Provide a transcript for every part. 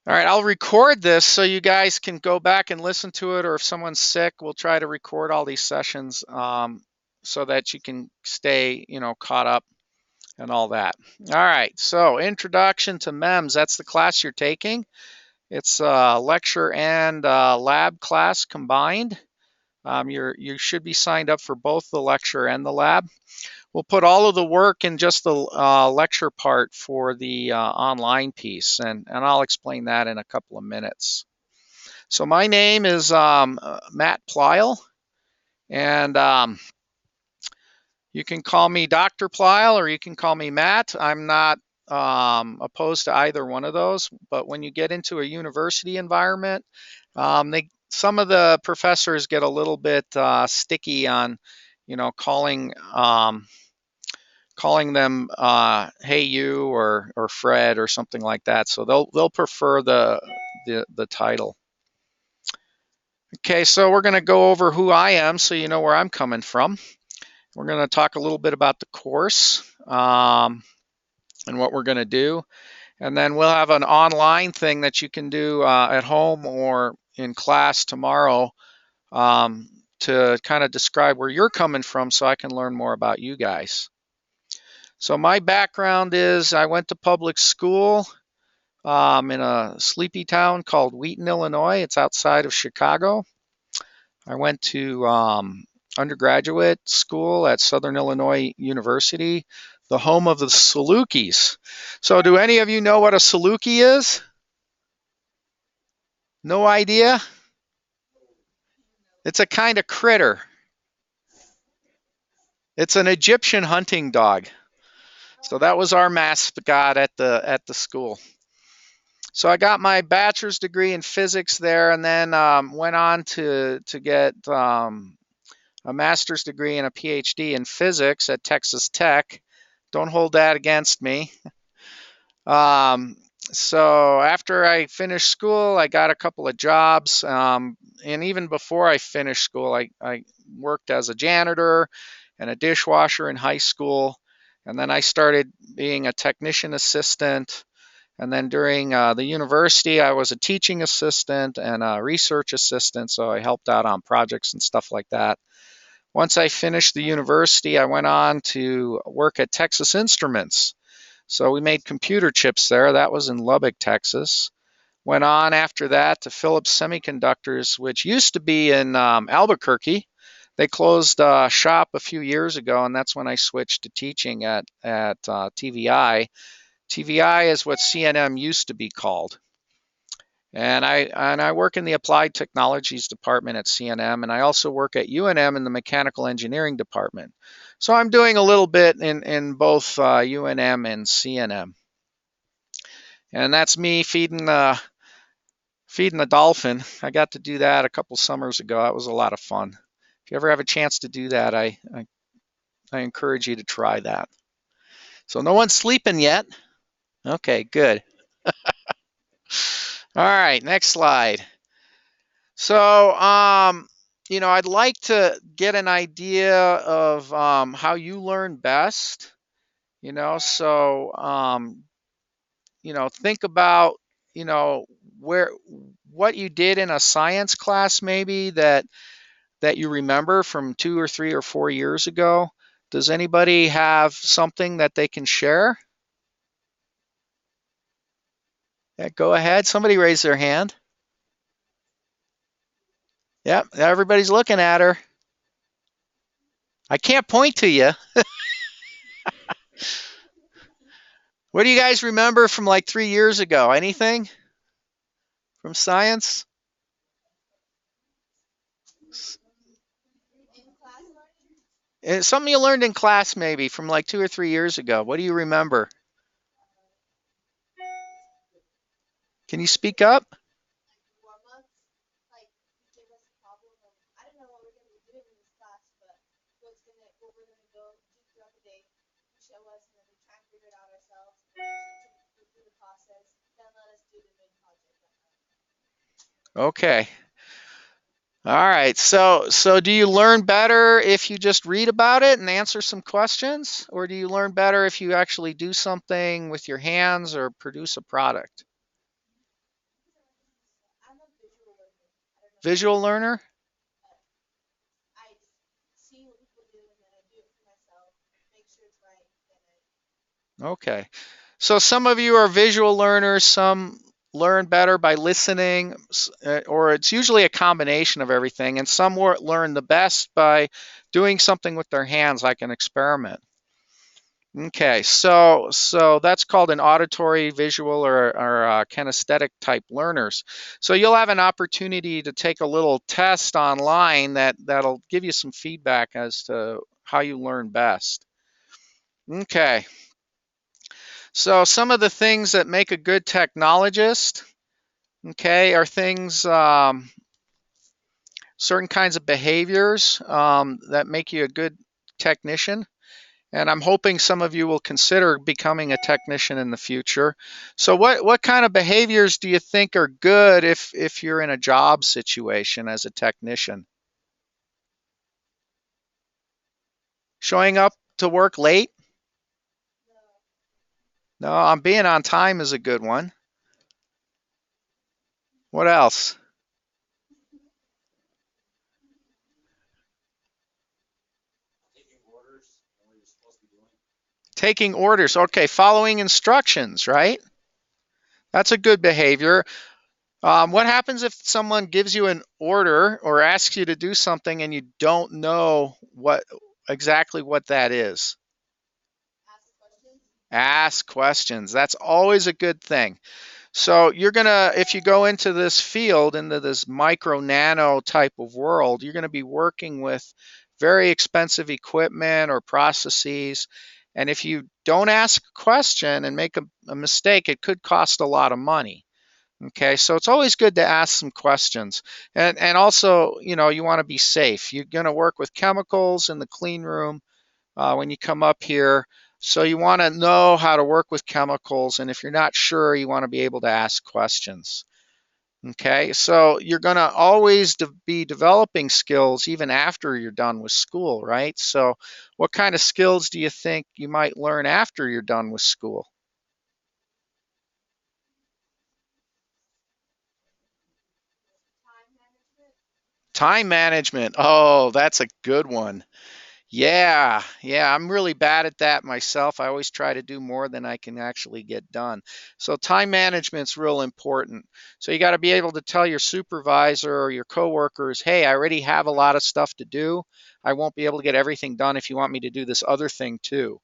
All right, I'll record this so you guys can go back and listen to it, or if someone's sick, we'll try to record all these sessions so that you can stay, caught up and all that. All right, so introduction to MEMS, that's the class you're taking. It's a lecture and lab class combined. You should be signed up for both the lecture and the lab. We'll put all of the work in just the lecture part for the online piece, and I'll explain that in a couple of minutes. So my name is Matt Plyle, and you can call me Dr. Plyle or you can call me Matt. I'm not opposed to either one of those, but when you get into a university environment, some of the professors get a little bit sticky on, calling them hey you or Fred or something like that. So they'll prefer the title. Okay, so we're going to go over who I am so you know where I'm coming from. We're going to talk a little bit about the course and what we're going to do. And then we'll have an online thing that you can do at home or in class tomorrow to kind of describe where you're coming from so I can learn more about you guys. So my background is I went to public school in a sleepy town called Wheaton, Illinois. It's outside of Chicago. I went to undergraduate school at Southern Illinois University, the home of the Salukis. So do any of you know what a Saluki is? No idea? It's a kind of critter. It's an Egyptian hunting dog. So that was our mascot at the school. So I got my bachelor's degree in physics there, and then went on to get a master's degree and a PhD in physics at Texas Tech. Don't hold that against me. So after I finished school, I got a couple of jobs. And even before I finished school, I worked as a janitor and a dishwasher in high school. And then I started being a technician assistant. And then during the university, I was a teaching assistant and a research assistant. So I helped out on projects and stuff like that. Once I finished the university, I went on to work at Texas Instruments. So we made computer chips there. That was in Lubbock, Texas. Went on after that to Philips Semiconductors, which used to be in Albuquerque. They closed shop a few years ago, and that's when I switched to teaching at TVI. TVI is what CNM used to be called. And I work in the Applied Technologies department at CNM, and I also work at UNM in the Mechanical Engineering department. So I'm doing a little bit in both UNM and CNM. And that's me feeding the dolphin. I got to do that a couple summers ago. That was a lot of fun. If you ever have a chance to do that, I encourage you to try that. So no one's sleeping yet. Okay, good. All right, next slide. So, I'd like to get an idea of how you learn best. Think about, what you did in a science class maybe that you remember from 2 or 3 or 4 years ago. Does anybody have something that they can share? Yeah, go ahead. Somebody raise their hand. Yep, everybody's looking at her. I can't point to you. What do you guys remember from like 3 years ago? Anything from science? Something you learned in class maybe from like 2 or 3 years ago. What do you remember? Can you speak up? Okay. All right. So do you learn better if you just read about it and answer some questions, or do you learn better if you actually do something with your hands or produce a product? Visual learner? Okay. So some of you are visual learners, some learn better by listening, or it's usually a combination of everything, and some learn the best by doing something with their hands, like an experiment. Okay, so that's called an auditory, visual, or kinesthetic type learners. So you'll have an opportunity to take a little test online that'll give you some feedback as to how you learn best. Okay, so some of the things that make a good technologist, okay, are things, certain kinds of behaviors that make you a good technician. And I'm hoping some of you will consider becoming a technician in the future. So what kind of behaviors do you think are good if you're in a job situation as a technician? Showing up to work late? No, I'm being on time is a good one. What else? Taking orders. Okay, following instructions, right? That's a good behavior. What happens if someone gives you an order or asks you to do something and you don't know exactly what that is? Ask questions. That's always a good thing. So you're gonna, if you go into this field, into this micro nano type of world, you're gonna be working with very expensive equipment or processes. And if you don't ask a question and make a mistake, it could cost a lot of money. Okay, so it's always good to ask some questions. And also, you want to be safe. You're going to work with chemicals in the clean room when you come up here. So you want to know how to work with chemicals. And if you're not sure, you want to be able to ask questions. Okay, so you're going to always be developing skills even after you're done with school, right? So what kind of skills do you think you might learn after you're done with school? Time management. Oh, that's a good one. Yeah, I'm really bad at that myself. I always try to do more than I can actually get done. So time management's real important. So you got to be able to tell your supervisor or your coworkers, "Hey, I already have a lot of stuff to do. I won't be able to get everything done if you want me to do this other thing too."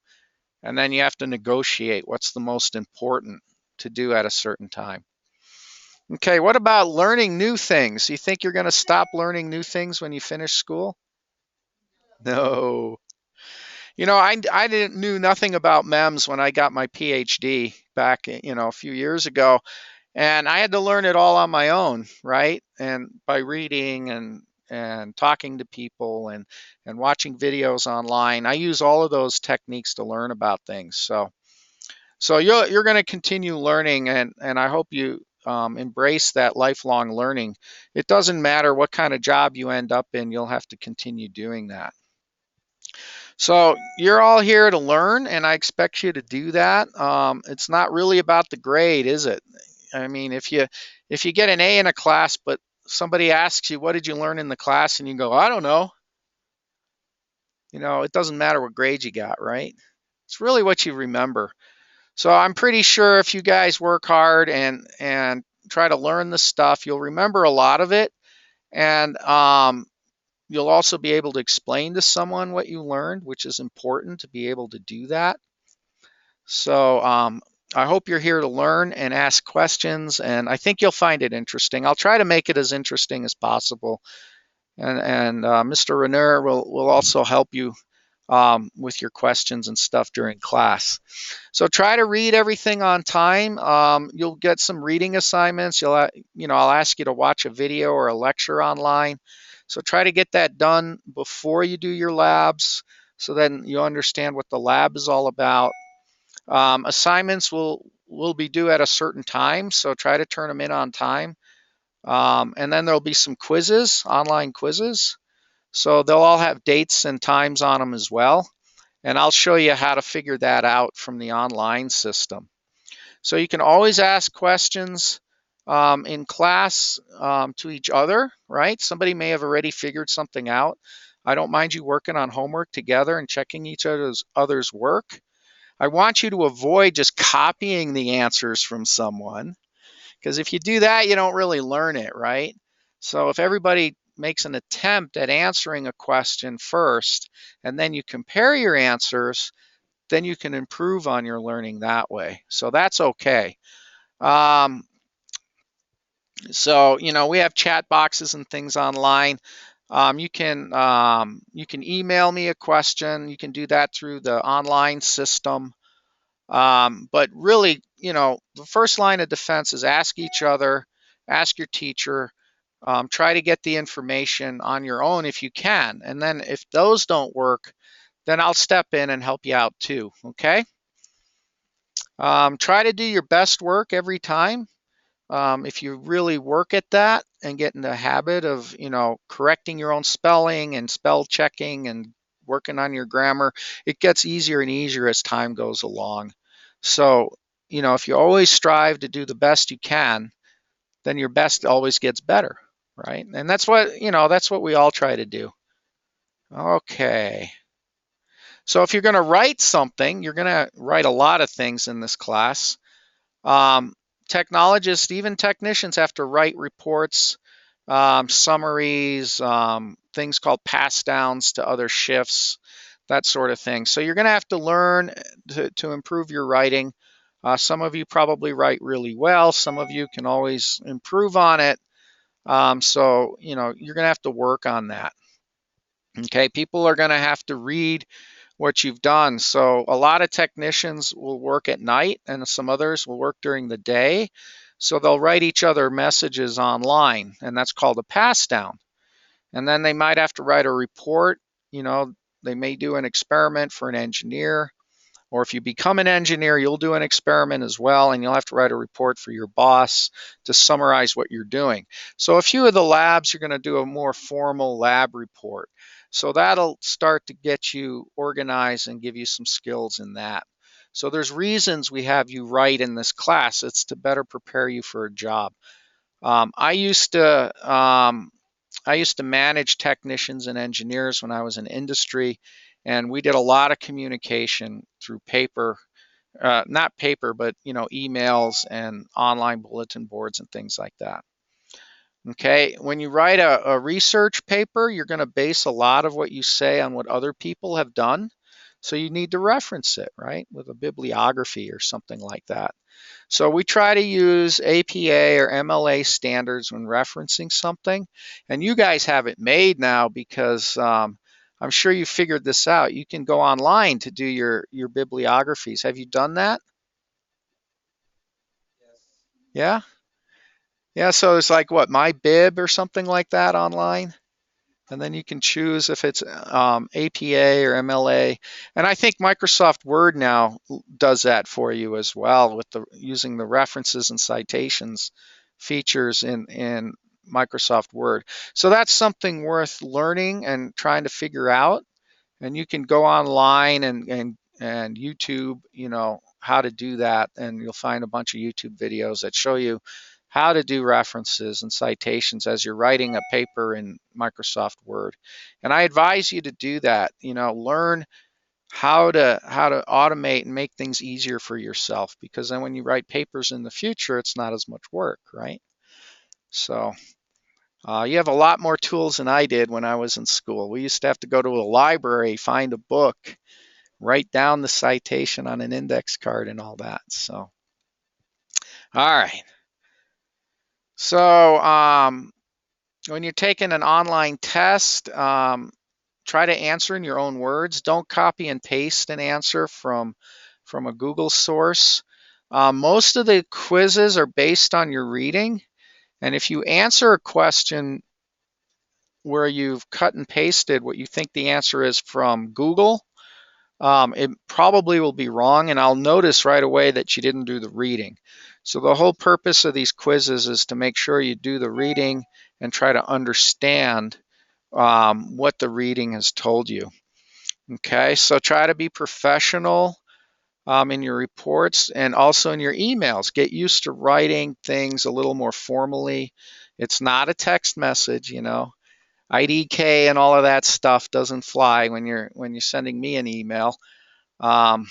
And then you have to negotiate what's the most important to do at a certain time. Okay, what about learning new things? You think you're going to stop learning new things when you finish school? No. I didn't knew nothing about MEMS when I got my PhD back, a few years ago, and I had to learn it all on my own, right? And by reading and talking to people and watching videos online. I use all of those techniques to learn about things. So you're going to continue learning, and I hope you embrace that lifelong learning. It doesn't matter what kind of job you end up in, you'll have to continue doing that. So you're all here to learn, and I expect you to do that. It's not really about the grade, is it? I mean, if you get an A in a class, but somebody asks you, "What did you learn in the class?" and you go, "I don't know," it doesn't matter what grade you got, right? It's really what you remember. So I'm pretty sure if you guys work hard and try to learn the stuff, you'll remember a lot of it, and you'll also be able to explain to someone what you learned, which is important to be able to do that. So I hope you're here to learn and ask questions, and I think you'll find it interesting. I'll try to make it as interesting as possible, and Mr. Renner will also help you with your questions and stuff during class. So try to read everything on time. You'll get some reading assignments. I'll ask you to watch a video or a lecture online. So try to get that done before you do your labs, so then you understand what the lab is all about. Assignments will be due at a certain time, so try to turn them in on time. And then there'll be some quizzes, online quizzes. So they'll all have dates and times on them as well. And I'll show you how to figure that out from the online system. So you can always ask questions. in class to each other, right? Somebody may have already figured something out. I don't mind you working on homework together and checking each other's work. I want you to avoid just copying the answers from someone, because if you do that, you don't really learn it, right? So if everybody makes an attempt at answering a question first, and then you compare your answers, then you can improve on your learning that way. So that's okay. Um, so we have chat boxes and things online. You can email me a question. You can do that through the online system. But really, the first line of defense is ask each other, ask your teacher, try to get the information on your own if you can. And then if those don't work, then I'll step in and help you out too. Okay. Try to do your best work every time. If you really work at that and get in the habit of, correcting your own spelling and spell checking and working on your grammar, it gets easier and easier as time goes along. So, if you always strive to do the best you can, then your best always gets better, right? And that's what we all try to do. Okay. So if you're going to write something, you're going to write a lot of things in this class. Um, Technologists, even technicians, have to write reports, summaries, things called pass downs to other shifts, that sort of thing. So you're going to have to learn to improve your writing. Some of you probably write really well. Some of you can always improve on it. So you're going to have to work on that. Okay, people are going to have to read what you've done. So a lot of technicians will work at night and some others will work during the day. So they'll write each other messages online, and that's called a pass down. And then they might have to write a report. They may do an experiment for an engineer, or if you become an engineer, you'll do an experiment as well, and you'll have to write a report for your boss to summarize what you're doing. So a few of the labs, you're going to do a more formal lab report. So that'll start to get you organized and give you some skills in that. So there's reasons we have you write in this class. It's to better prepare you for a job. I used to manage technicians and engineers when I was in industry, and we did a lot of communication through paper, not paper, but emails and online bulletin boards and things like that. Okay, when you write a research paper, you're going to base a lot of what you say on what other people have done. So you need to reference it, right, with a bibliography or something like that. So we try to use APA or MLA standards when referencing something. And you guys have it made now because I'm sure you figured this out. You can go online to do your bibliographies. Have you done that? Yeah? Yeah, so it's like what, my bib or something like that online? And then you can choose if it's APA or MLA. And I think Microsoft Word now does that for you as well with using the references and citations features in Microsoft Word. So that's something worth learning and trying to figure out. And you can go online and YouTube, how to do that, and you'll find a bunch of YouTube videos that show you how to do references and citations as you're writing a paper in Microsoft Word. And I advise you to do that. Learn how to automate and make things easier for yourself, because then when you write papers in the future, it's not as much work, right? So you have a lot more tools than I did when I was in school. We used to have to go to a library, find a book, write down the citation on an index card and all that. So, all right. So, when you're taking an online test, try to answer in your own words. Don't copy and paste an answer from a Google source. Most of the quizzes are based on your reading. And if you answer a question where you've cut and pasted what you think the answer is from Google, it probably will be wrong, and I'll notice right away that you didn't do the reading. So the whole purpose of these quizzes is to make sure you do the reading and try to understand what the reading has told you. Okay, so try to be professional. in your reports and also in your emails. Get used to writing things a little more formally. It's not a text message, you know. IDK and all of that stuff doesn't fly when you're sending me an email. Um,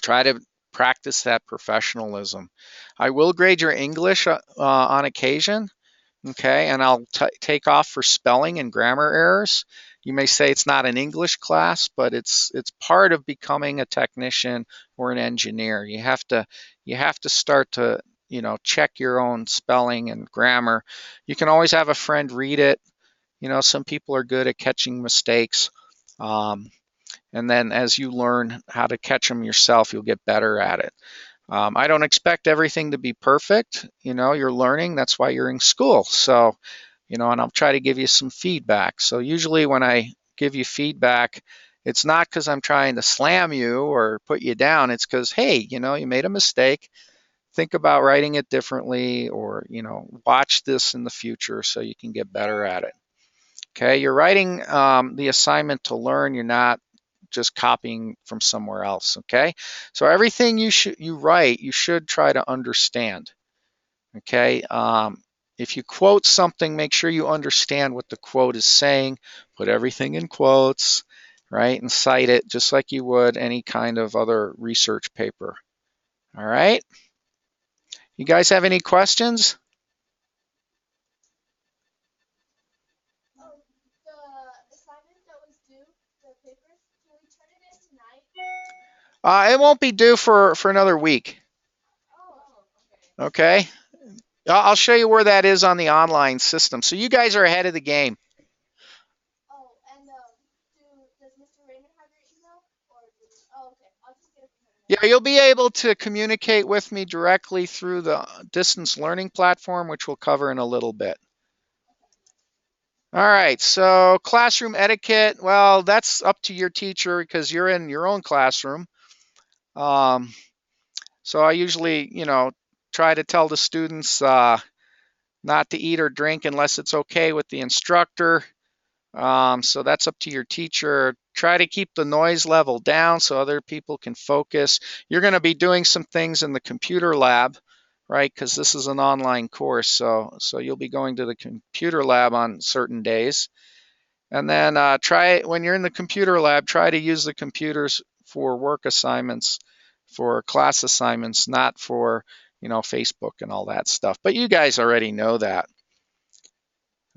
Try to practice that professionalism. I will grade your English on occasion, okay, and I'll take off for spelling and grammar errors. You may say it's not an English class, but it's part of becoming a technician or an engineer. You have to start to check your own spelling and grammar. You can always have a friend read it. Some people are good at catching mistakes. Um, and then as you learn how to catch them yourself, you'll get better at it. I don't expect everything to be perfect. You're learning. That's why you're in school. So, and I'll try to give you some feedback. So usually when I give you feedback, it's not because I'm trying to slam you or put you down. It's because, hey, you made a mistake. Think about writing it differently, or, watch this in the future so you can get better at it. Okay, you're writing the assignment to learn. You're not just copying from somewhere else. Okay, so everything you write, you should try to understand. Okay, if you quote something, make sure you understand what the quote is saying. Put everything in quotes, right, and cite it just like you would any kind of other research paper. All right. You guys have any questions? It won't be due for another week. Okay. I'll show you where that is on the online system. So you guys are ahead of the game. Yeah, you'll be able to communicate with me directly through the distance learning platform, which we'll cover in a little bit. All right, so classroom etiquette, well, that's up to your teacher because you're in your own classroom. Um, so I usually, try to tell the students not to eat or drink unless it's okay with the instructor. So that's up to your teacher. Try to keep the noise level down so other people can focus. You're going to be doing some things in the computer lab, right? Because this is an online course, so you'll be going to the computer lab on certain days. And then try when you're in the computer lab, try to use the computers for work assignments, for class assignments, not for Facebook and all that stuff. But you guys already know that.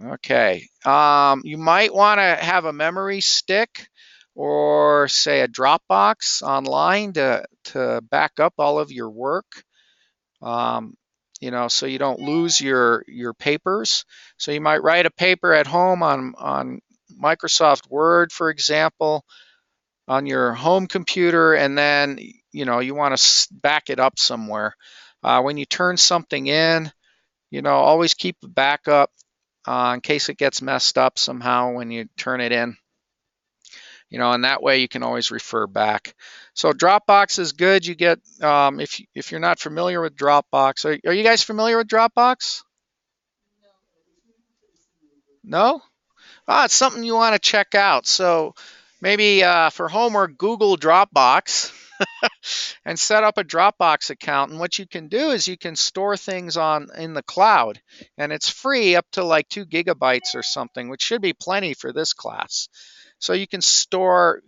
Okay. You might want to have a memory stick or say a Dropbox online to back up all of your work. Um, so you don't lose your papers. So you might write a paper at home on Microsoft Word, for example, on your home computer, and then you want to back it up somewhere. When you turn something in, always keep a backup in case it gets messed up somehow when you turn it in. And that way you can always refer back. So Dropbox is good. You get if you're not familiar with Dropbox, are you guys familiar with Dropbox? No? It's something you want to check out. So maybe for homework, Google Dropbox and set up a Dropbox account. And what you can do is you can store things on in the cloud, and it's free up to like 2 GB or something, which should be plenty for this class. So you can store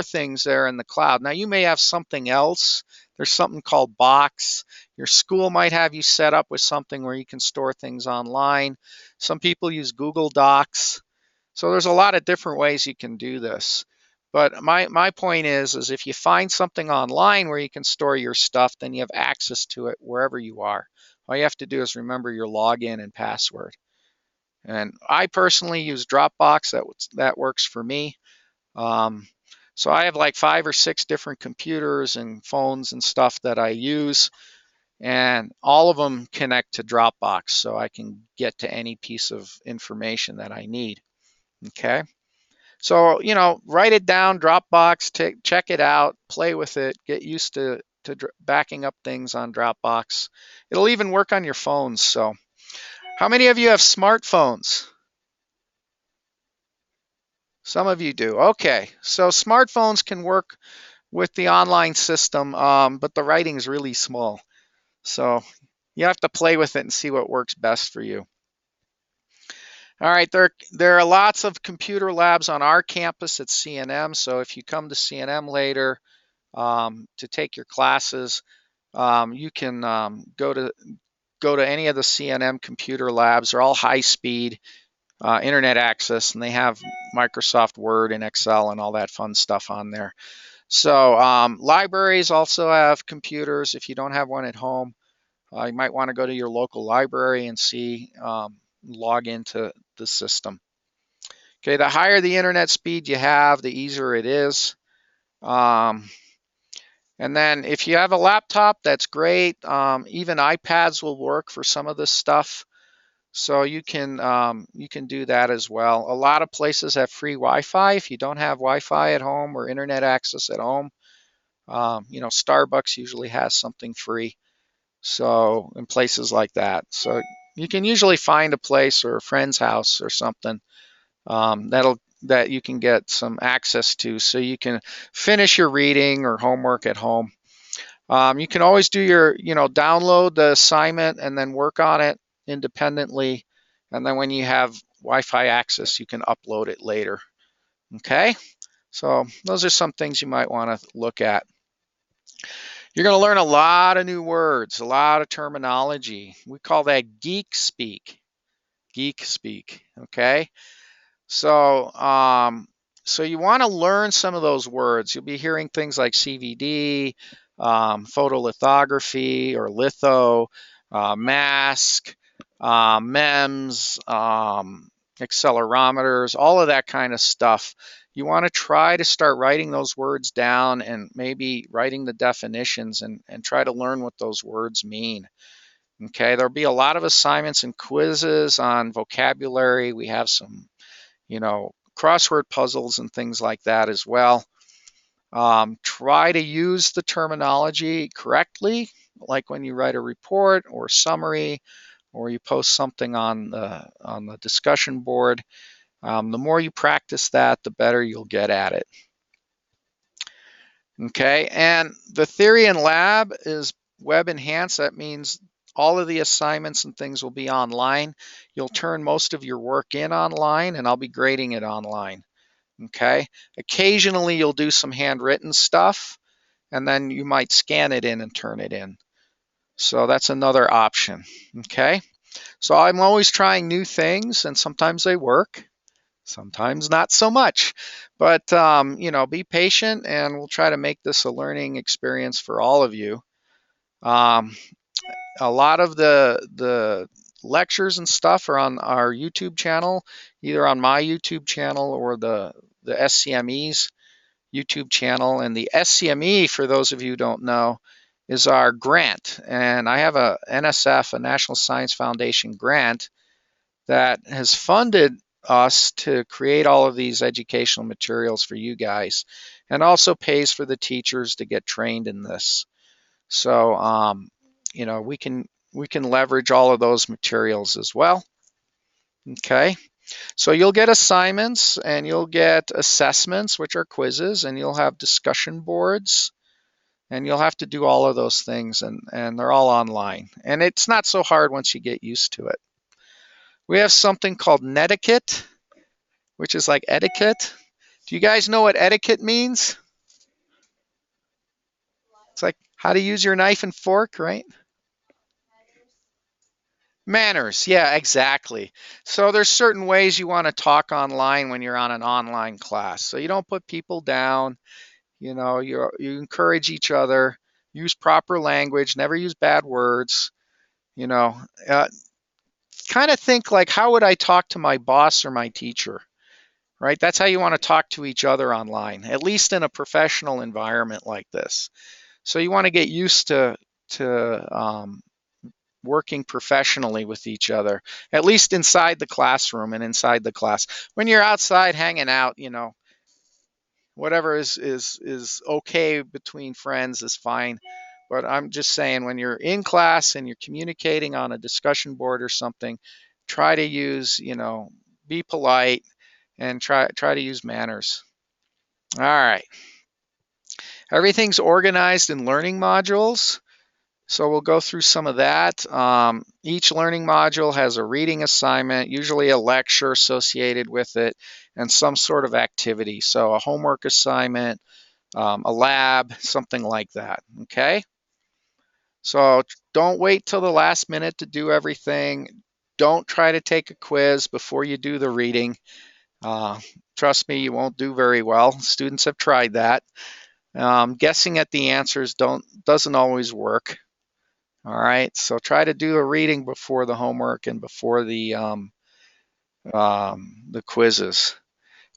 things there in the cloud. Now you may have something else. There's something called Box. Your school might have you set up with something where you can store things online. Some people use Google Docs. So there's a lot of different ways you can do this. But my point is if you find something online where you can store your stuff, then you have access to it wherever you are. All you have to do is remember your login and password. And I personally use Dropbox. That works for me. Um, so I have like 5 or 6 different computers and phones and stuff that I use, and all of them connect to Dropbox, so I can get to any piece of information that I need. Okay. So, write it down, Dropbox, check it out, play with it, get used to backing up things on Dropbox. It'll even work on your phones. So, how many of you have smartphones? Some of you do. Okay. So, smartphones can work with the online system, but the writing's really small. So you have to play with it and see what works best for you. All right, there are lots of computer labs on our campus at C&M. So if you come to C&M later to take your classes, you can go to any of the C&M computer labs. They're all high speed internet access, and they have Microsoft Word and Excel and all that fun stuff on there. So libraries also have computers. If you don't have one at home, you might want to go to your local library and log into the system. Okay, the higher the internet speed you have, the easier it is. Um, and then if you have a laptop, that's great. Even iPads will work for some of this stuff. So you can do that as well. A lot of places have free Wi-Fi. If you don't have Wi-Fi at home or internet access at home, Starbucks usually has something free. So in places like that, so you can usually find a place or a friend's house or something that you can get some access to, so you can finish your reading or homework at home. You can always download the assignment and then work on it independently. And then when you have Wi-Fi access, you can upload it later. Okay, so those are some things you might want to look at. You're going to learn a lot of new words, a lot of terminology. We call that geek speak. Geek speak. Okay. So, so you want to learn some of those words. You'll be hearing things like CVD, photolithography or litho, mask, MEMS, accelerometers, all of that kind of stuff. You want to try to start writing those words down and maybe writing the definitions and try to learn what those words mean. Okay, there'll be a lot of assignments and quizzes on vocabulary. We have some crossword puzzles and things like that as well. Try to use the terminology correctly, like when you write a report or summary, or you post something on the discussion board. The more you practice that, the better you'll get at it. Okay, and the theory and lab is web enhanced. That means all of the assignments and things will be online. You'll turn most of your work in online, and I'll be grading it online. Okay, occasionally you'll do some handwritten stuff, and then you might scan it in and turn it in. So that's another option. Okay, so I'm always trying new things, and sometimes they work, sometimes not so much. But be patient, and we'll try to make this a learning experience for all of you. Um, a lot of the lectures and stuff are on our YouTube channel, either on my YouTube channel or the SCME's YouTube channel. And the SCME, for those of you who don't know, is our grant. And I have a NSF, a National Science Foundation grant, that has funded us to create all of these educational materials for you guys, and also pays for the teachers to get trained in this. So we can leverage all of those materials as well. Okay, so you'll get assignments and you'll get assessments, which are quizzes, and you'll have discussion boards, and you'll have to do all of those things, and they're all online. And it's not so hard once you get used to it. We have something called Netiquette, which is like etiquette. Do you guys know what etiquette means? It's like how to use your knife and fork, right? Manners, yeah, exactly. So there's certain ways you want to talk online when you're on an online class. So you don't put people down. You encourage each other. Use proper language. Never use bad words. You know, uh, Kind of think like, how would I talk to my boss or my teacher? Right? That's how you want to talk to each other online, at least in a professional environment like this. So you want to get used to working professionally with each other, at least inside the classroom and inside the class. When you're outside hanging out, whatever is okay between friends is fine. But I'm just saying, when you're in class and you're communicating on a discussion board or something, try to be polite and try to use manners. All right. Everything's organized in learning modules. So we'll go through some of that. Each learning module has a reading assignment, usually a lecture associated with it, and some sort of activity. So a homework assignment, a lab, something like that. Okay? So don't wait till the last minute to do everything. Don't try to take a quiz before you do the reading. Uh, Trust me, you won't do very well. Students have tried that. Guessing at the answers doesn't always work. All right, so try to do a reading before the homework and before the quizzes.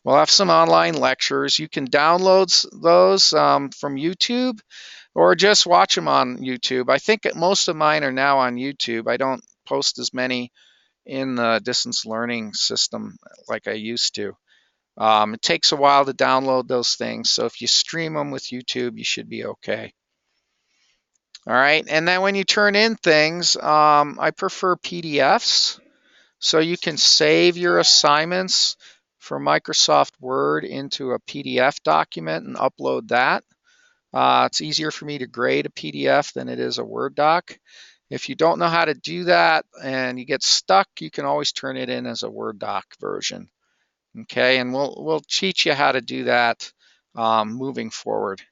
We'll have some online lectures. You can download those from YouTube or just watch them on YouTube. I think most of mine are now on YouTube. I don't post as many in the distance learning system like I used to. It takes a while to download those things, so if you stream them with YouTube, you should be okay. All right, and then when you turn in things, I prefer PDFs, so you can save your assignments from Microsoft Word into a PDF document and upload that. It's easier for me to grade a PDF than it is a Word doc. If you don't know how to do that and you get stuck, you can always turn it in as a Word doc version. Okay, and we'll teach you how to do that moving forward.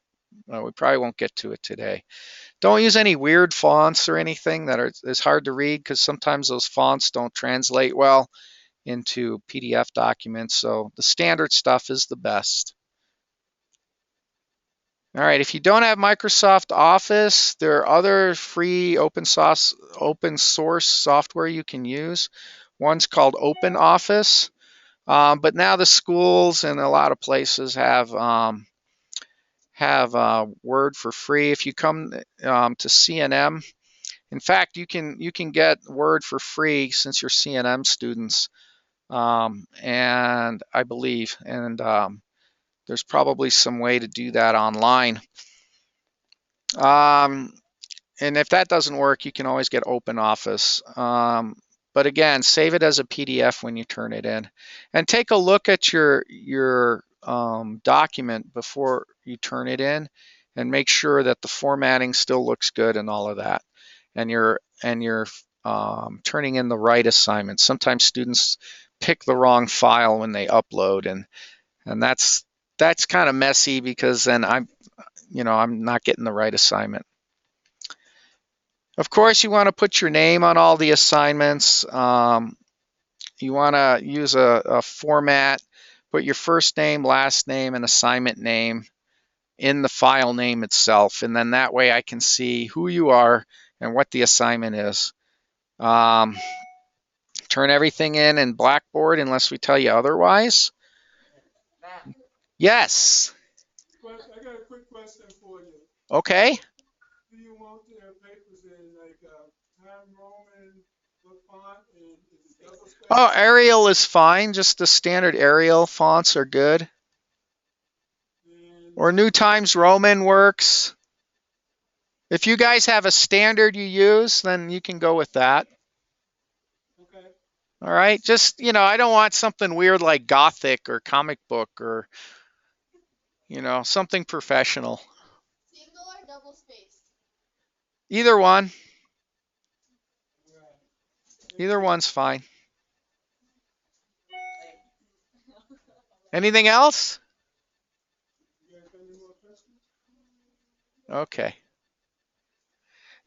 We probably won't get to it today. Don't use any weird fonts or anything that is hard to read, because sometimes those fonts don't translate well into PDF documents. So the standard stuff is the best. All right, if you don't have Microsoft Office, there are other free open source software you can use. One's called OpenOffice, but now the schools and a lot of places have Word for free. If you come to CNM, in fact, you can get Word for free since you're CNM students, and I believe, and there's probably some way to do that online. Um, and if that doesn't work, you can always get OpenOffice. But again, save it as a PDF when you turn it in, and take a look at your document before you turn it in, and make sure that the formatting still looks good and all of that, and you're turning in the right assignment. Sometimes students pick the wrong file when they upload, and that's kind of messy, because then I'm not getting the right assignment. Of course, you want to put your name on all the assignments. You want to use a format, put your first name, last name, and assignment name in the file name itself, and then that way I can see who you are and what the assignment is. Turn everything in Blackboard unless we tell you otherwise. Yes. I got a quick question for you. Okay. Do you want their papers in like Time Roman, what font, and is it double spaced? Oh, Arial is fine. Just the standard Arial fonts are good. And Or New Times Roman works. If you guys have a standard you use, then you can go with that. okay. All right. Just, I don't want something weird like Gothic or comic book or, something professional. Single or double spaced? Either one. Right. Either one's fine. Anything else? You guys got any more questions? Okay.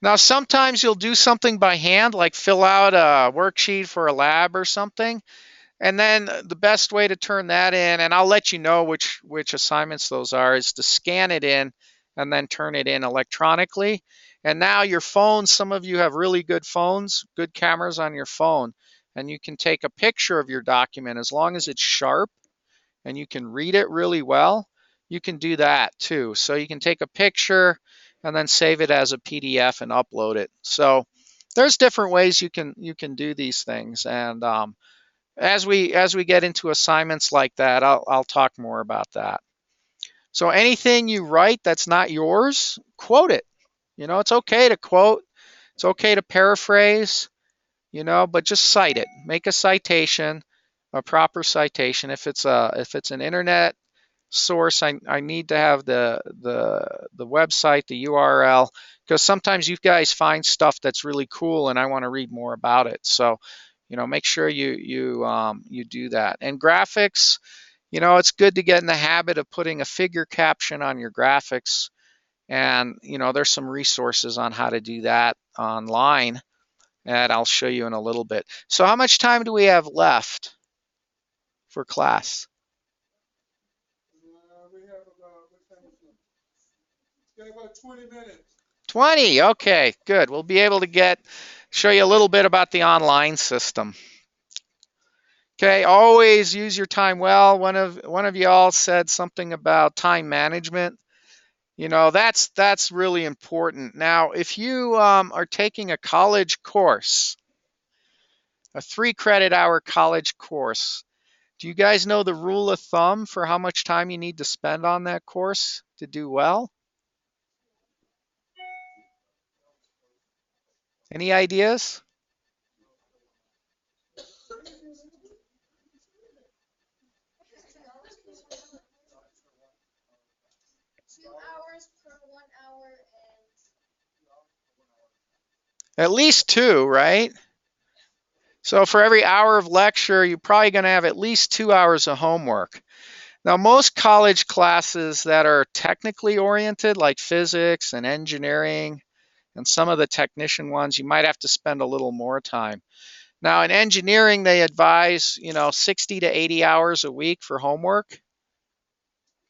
Now, sometimes you'll do something by hand, like fill out a worksheet for a lab or something. And then the best way to turn that in, and I'll let you know which assignments those are, is to scan it in and then turn it in electronically. And now your phone, some of you have really good phones, good cameras on your phone, and you can take a picture of your document as long as it's sharp and you can read it really well. You can do that too. So you can take a picture and then save it as a PDF and upload it. So there's different ways you can do these things, and as we get into assignments like that, I'll talk more about that. So anything you write that's not yours, quote it. It's okay to quote. It's okay to paraphrase. But just cite it. Make a citation, a proper citation. If it's an internet source, I need to have the website, the URL, because sometimes you guys find stuff that's really cool and I want to read more about it. So, make sure you do that. And graphics, it's good to get in the habit of putting a figure caption on your graphics. And, there's some resources on how to do that online that I'll show you in a little bit. So how much time do we have left for class? We have about, what time is it? We got about 20 minutes. 20. Okay, good. We'll be able to show you a little bit about the online system. Okay, always use your time well. One of y'all said something about time management. That's really important. Now, if you are taking a college course, a 3 credit hour college course, do you guys know the rule of thumb for how much time you need to spend on that course to do well? Any ideas? At least 2, right? So for every hour of lecture, you're probably going to have at least 2 hours of homework. Now, most college classes that are technically oriented, like physics and engineering, and some of the technician ones, you might have to spend a little more time. Now, in engineering, they advise, 60 to 80 hours a week for homework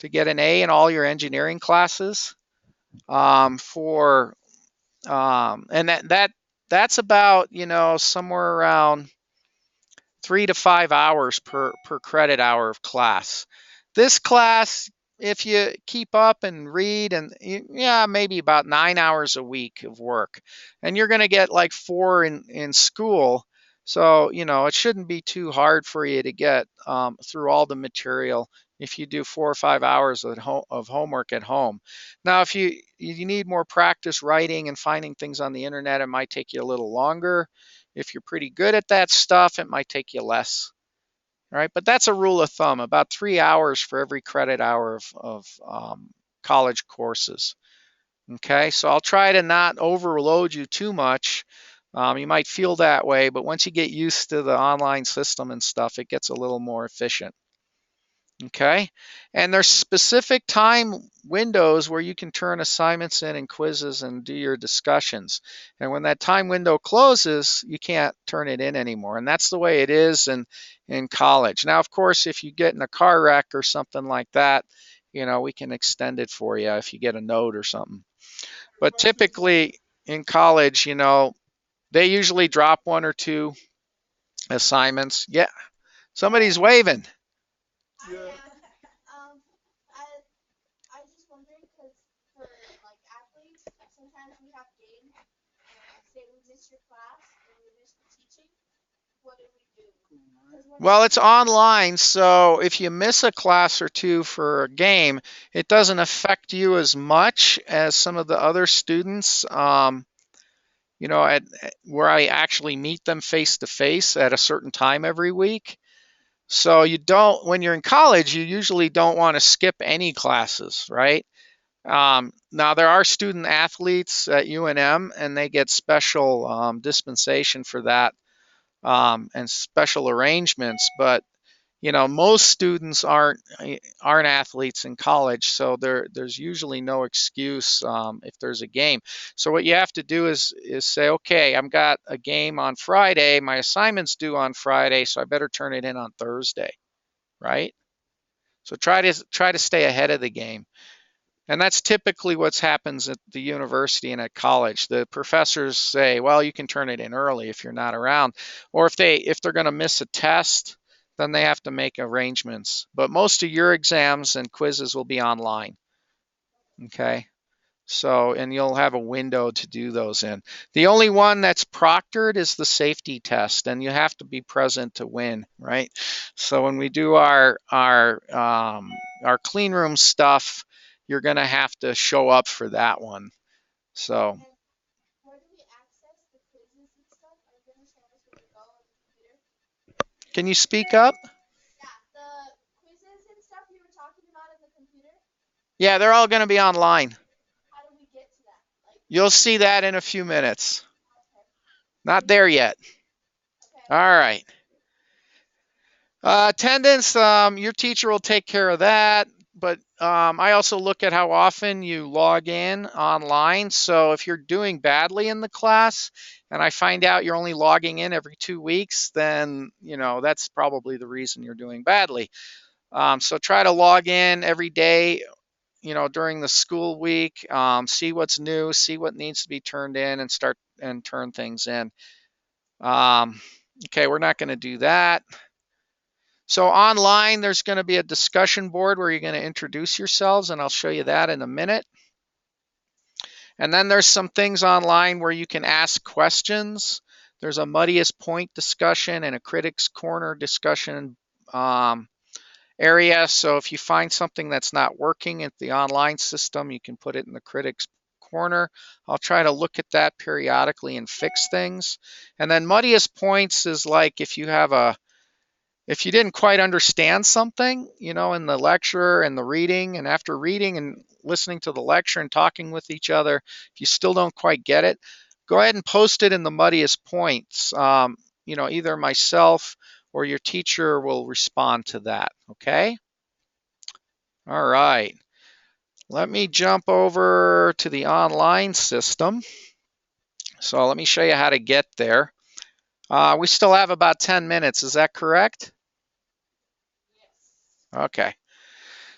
to get an A in all your engineering classes. For and that's about, somewhere around 3 to 5 hours per credit hour of class. This class, if you keep up and read, and yeah, maybe about 9 hours a week of work, and you're going to get like 4 in school. So it shouldn't be too hard for you to get through all the material if you do 4 or 5 hours of homework at home. Now, if you need more practice writing and finding things on the internet, it might take you a little longer. If you're pretty good at that stuff, it might take you less. All right, but that's a rule of thumb, about 3 hours for every credit hour of college courses. Okay, so I'll try to not overload you too much. You might feel that way, but once you get used to the online system and stuff, it gets a little more efficient. Okay, and there's specific time windows where you can turn assignments in and quizzes and do your discussions. And when that time window closes, you can't turn it in anymore. And that's the way it is in college. Now, of course, if you get in a car wreck or something like that, we can extend it for you if you get a note or something. But typically in college, they usually drop 1 or 2 assignments. Yeah, somebody's waving. Yeah. Well, it's online, so if you miss a class or 2 for a game, it doesn't affect you as much as some of the other students. Where I actually meet them face to face at a certain time every week. So when you're in college, you usually don't want to skip any classes, right? Now there are student athletes at UNM, and they get special dispensation for that and special arrangements. But most students aren't athletes in college, so there's usually no excuse if there's a game. So what you have to do is say, okay, I've got a game on Friday, my assignment's due on Friday, so I better turn it in on Thursday, right? So try to stay ahead of the game. And that's typically what happens at the university and at college. The professors say, well, you can turn it in early if you're not around. Or if they're going to miss a test, then they have to make arrangements. But most of your exams and quizzes will be online. Okay. So, and you'll have a window to do those in. The only one that's proctored is the safety test, and you have to be present to win, right? So when we do our clean room stuff, you're going to have to show up for that one. So, can you speak up? Yeah, they're all going to be online. You'll see that in a few minutes. Not there yet. All right. Attendance, your teacher will take care of that. But I also look at how often you log in online. So if you're doing badly in the class and I find out you're only logging in every 2 weeks, then, that's probably the reason you're doing badly. So try to log in every day, during the school week, see what's new, see what needs to be turned in, and start and turn things in. Okay, we're not going to do that. So online, there's going to be a discussion board where you're going to introduce yourselves, and I'll show you that in a minute. And then there's some things online where you can ask questions. There's a muddiest point discussion and a critics corner discussion area. So if you find something that's not working at the online system, you can put it in the critics corner. I'll try to look at that periodically and fix things. And then muddiest points is like if you didn't quite understand something, in the lecture and the reading, and after reading and listening to the lecture and talking with each other, if you still don't quite get it, go ahead and post it in the muddiest points. Either myself or your teacher will respond to that. Okay. All right. Let me jump over to the online system. So let me show you how to get there. We still have about 10 minutes. Is that correct? Okay.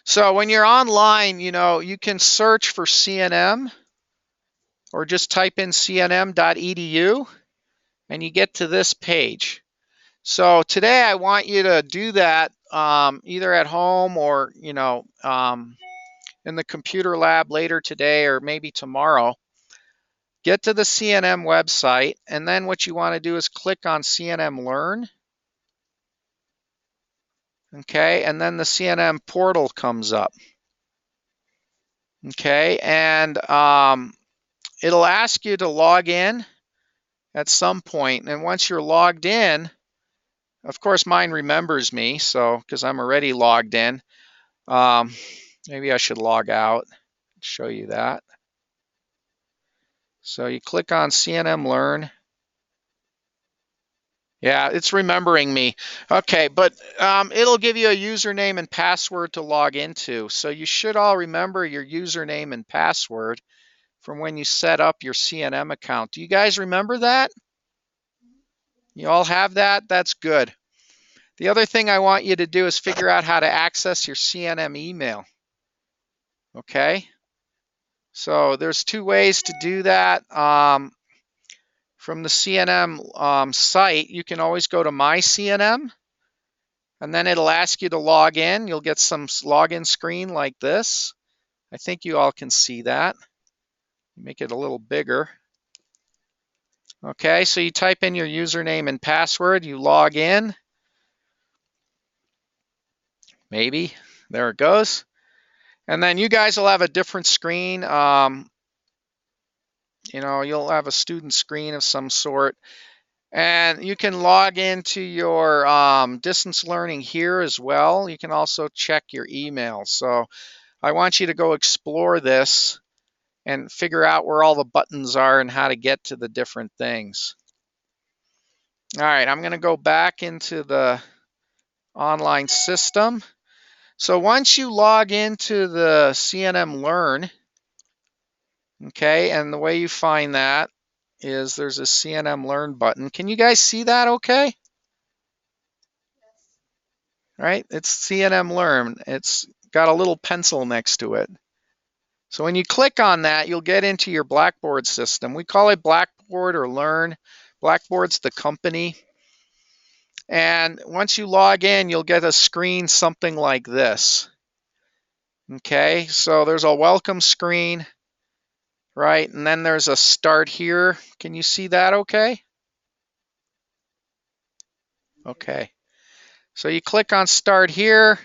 So when you're online, you can search for CNM or just type in cnm.edu and you get to this page. So today I want you to do that either at home or, in the computer lab later today or maybe tomorrow. Get to the CNM website, and then what you want to do is click on CNM Learn. Okay, and then the CNM portal comes up. Okay, and it'll ask you to log in at some point, and once you're logged in, of course mine remembers me, so because I'm already logged in, um, maybe I should log out, show you that. So you click on CNM Learn. Yeah, it's remembering me. Okay, but it'll give you a username and password to log into. So you should all remember your username and password from when you set up your CNM account. Do you guys remember that? You all have that? That's good. The other thing I want you to do is figure out how to access your CNM email. Okay? So there's two ways to do that. From the CNM site, you can always go to My CNM, and then it'll ask you to log in. You'll get some login screen like this. I think you all can see that. Make it a little bigger. Okay, so you type in your username and password, you log in. Maybe. There it goes. And then you guys will have a different screen. You'll have a student screen of some sort. And you can log into your distance learning here as well. You can also check your email. So I want you to go explore this and figure out where all the buttons are and how to get to the different things. All right, I'm going to go back into the online system. So once you log into the CNM Learn, okay, and the way you find that is there's a CNM Learn button. Can you guys see that okay? Right, it's CNM Learn. It's got a little pencil next to it. So when you click on that, you'll get into your Blackboard system. We call it Blackboard or Learn. Blackboard's the company. And once you log in, you'll get a screen something like this. Okay, so there's a welcome screen, right? And then there's a start here. Can you see that okay? Okay. So you click on start here.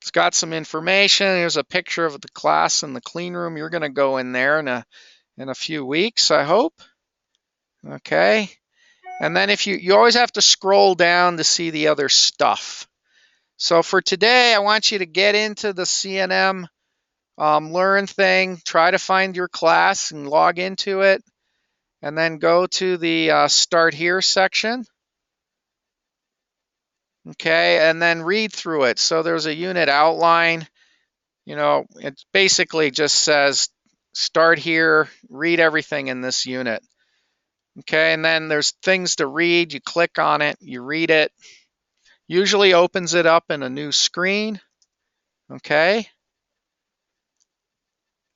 It's got some information. There's a picture of the class in the clean room. You're going to go in there in a few weeks, I hope. Okay. And then if you always have to scroll down to see the other stuff. So for today, I want you to get into the CNM learn thing, try to find your class and log into it, and then go to the Start Here section. Okay, and then read through it. So there's a unit outline. It basically just says start here, read everything in this unit. Okay, and then there's things to read. You click on it, you read it. Usually opens it up in a new screen. Okay,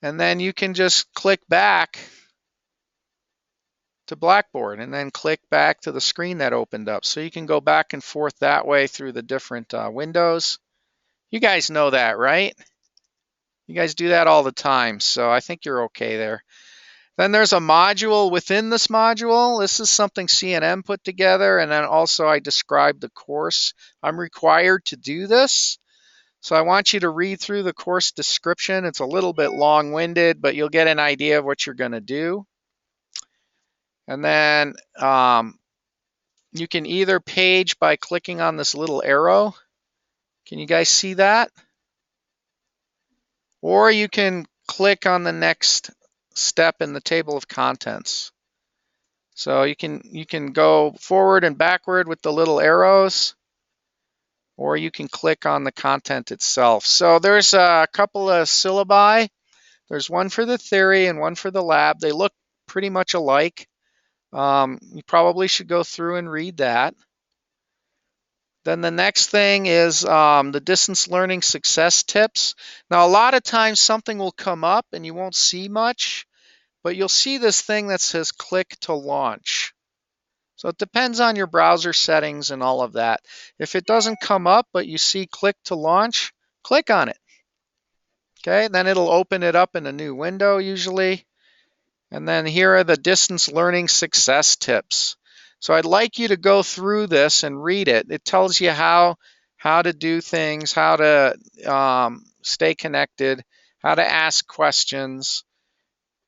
and then you can just click back to Blackboard and then click back to the screen that opened up. So you can go back and forth that way through the different windows. You guys know that, right? You guys do that all the time, so I think you're okay there. Then there's a module within this module. This is something C&M put together, and then also I described the course. I'm required to do this, so I want you to read through the course description. It's a little bit long-winded, but you'll get an idea of what you're going to do. And then you can either page by clicking on this little arrow. Can you guys see that? Or you can click on the next step in the table of contents. So you can go forward and backward with the little arrows, or you can click on the content itself. So there's a couple of syllabi. There's one for the theory and one for the lab. They look pretty much alike. You probably should go through and read that. Then the next thing is the distance learning success tips. Now, a lot of times something will come up and you won't see much, but you'll see this thing that says click to launch. So it depends on your browser settings and all of that. If it doesn't come up, but you see click to launch, click on it. Okay, then it'll open it up in a new window usually. And then here are the distance learning success tips. So I'd like you to go through this and read it. It tells you how to do things, how to stay connected, how to ask questions,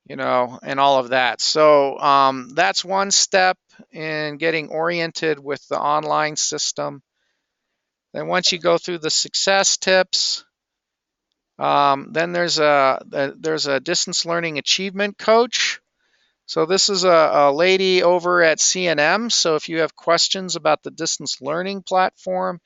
and all of that. So that's one step in getting oriented with the online system. Then once you go through the success tips, then there's a distance learning achievement coach. So this is a lady over at C&M. So if you have questions about the distance learning platform,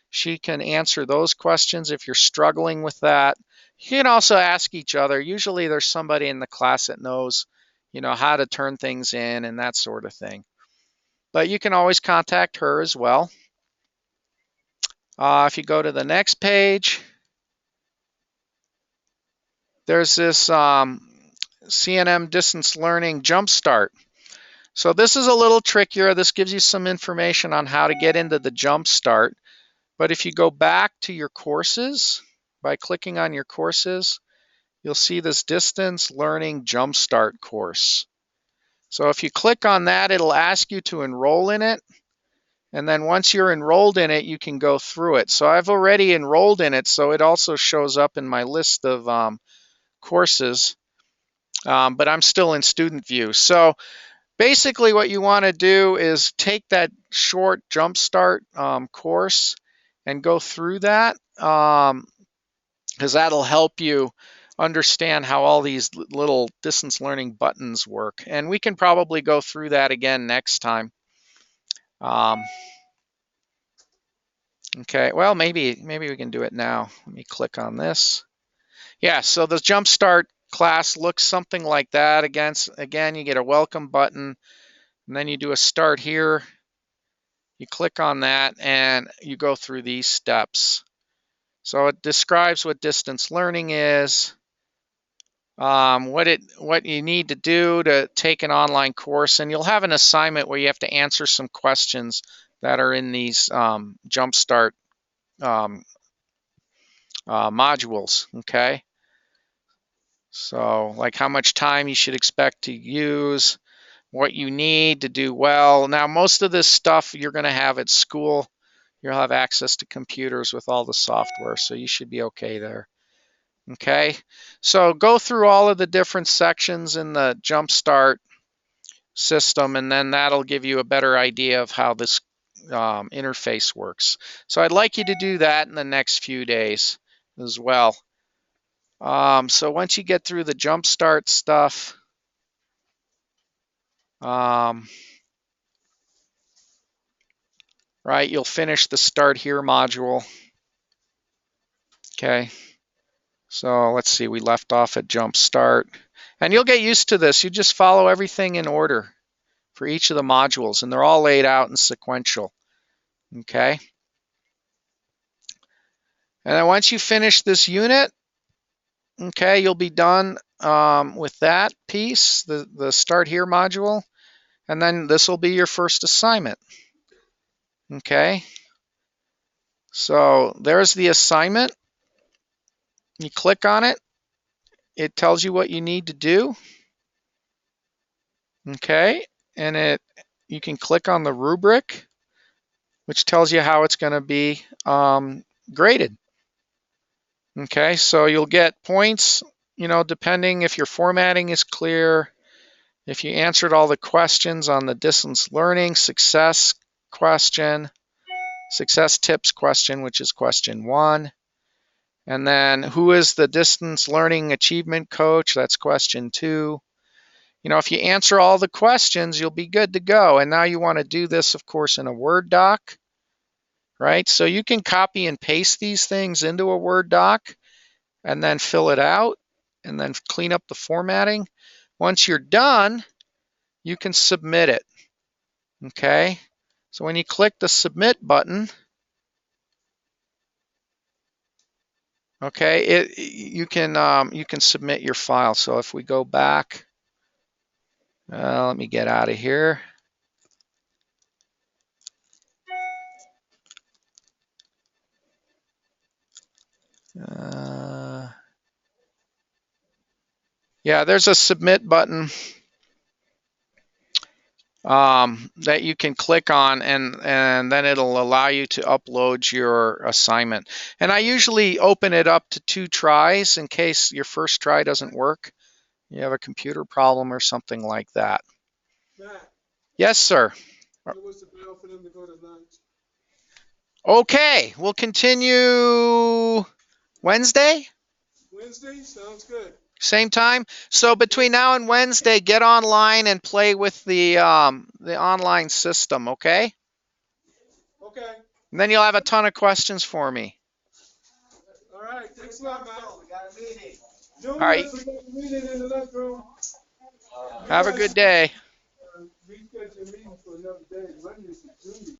she can answer those questions if you're struggling with that. You can also ask each other. Usually there's somebody in the class that knows, how to turn things in and that sort of thing. But you can always contact her as well. If you go to the next page, there's this C&M Distance Learning Jumpstart. So this is a little trickier. This gives you some information on how to get into the Jumpstart. But if you go back to your courses, by clicking on your courses, you'll see this Distance Learning Jumpstart course. So if you click on that, it'll ask you to enroll in it. And then once you're enrolled in it, you can go through it. So I've already enrolled in it, so it also shows up in my list of courses, but I'm still in student view. So basically what you want to do is take that short Jumpstart course and go through that, because that'll help you understand how all these little distance learning buttons work. And we can probably go through that again next time. Okay, well, maybe we can do it now. Let me click on this. Yeah, so the Jumpstart class looks something like that. Again, you get a welcome button, and then you do a start here. You click on that, and you go through these steps. So it describes what distance learning is, what you need to do to take an online course, and you'll have an assignment where you have to answer some questions that are in these Jumpstart modules. Okay, so like how much time you should expect to use, what you need to do well. Now, most of this stuff you're going to have at school. You'll have access to computers with all the software, so you should be okay there. Okay, so go through all of the different sections in the Jumpstart system, and then that'll give you a better idea of how this interface works. So I'd like you to do that in the next few days as well. So once you get through the Jumpstart stuff, um, right, you'll finish the Start Here module. Okay. So let's see, we left off at Jumpstart. And you'll get used to this. You just follow everything in order for each of the modules, and they're all laid out in sequential. Okay. And then once you finish this unit, okay, you'll be done with that piece, the Start Here module, and then this will be your first assignment. Okay. So there's the assignment. You click on it. It tells you what you need to do. Okay. And you can click on the rubric, which tells you how it's going to be graded. Okay. So you'll get points, depending if your formatting is clear, if you answered all the questions on the distance learning success question, success tips question, which is question 1. And then who is the distance learning achievement coach? That's question 2. If you answer all the questions, you'll be good to go. And now you want to do this, of course, in a Word doc, right? So you can copy and paste these things into a Word doc and then fill it out and then clean up the formatting. Once you're done, you can submit it. Okay. So when you click the submit button, okay, you can submit your file. So if we go back, let me get out of here. Yeah, there's a submit button that you can click on, and then it'll allow you to upload your assignment. And I usually open it up to 2 tries in case your first try doesn't work. You have a computer problem or something like that. Matt, Yes, sir. what was the bell for them to go to lunch? Okay, we'll continue Wednesday, Wednesday? Sounds good. same time. So between now and Wednesday, get online and play with the online system, okay? Okay. And then you'll have a ton of questions for me. All right. Thanks a lot, Matt. We got a meeting. All right, Junior, we got a meeting in the lunchroom. You have a guys good day. reschedule your meeting for another day. Monday is the junior.